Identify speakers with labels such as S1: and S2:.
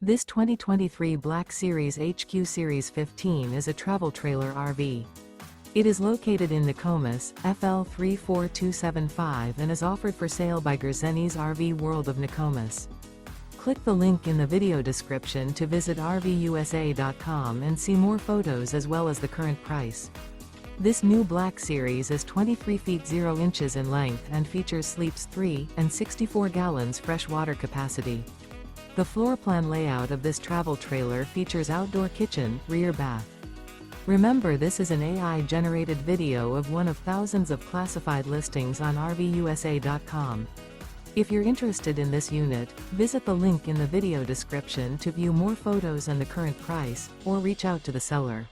S1: This 2023 Black Series HQ Series 15 is a travel trailer RV. It is located in Nokomis, FL 34275 and is offered for sale by Gerzeny's RV World of Nokomis. Click the link in the video description to visit RVUSA.com and see more photos as well as the current price. This new Black Series is 23 feet 0 inches in length and features sleeps 3 and 64 gallons fresh water capacity. The floor plan layout of this travel trailer features outdoor kitchen, rear bath. Remember, this is an AI-generated video of one of thousands of classified listings on RVUSA.com. If you're interested in this unit, visit the link in the video description to view more photos and the current price, or reach out to the seller.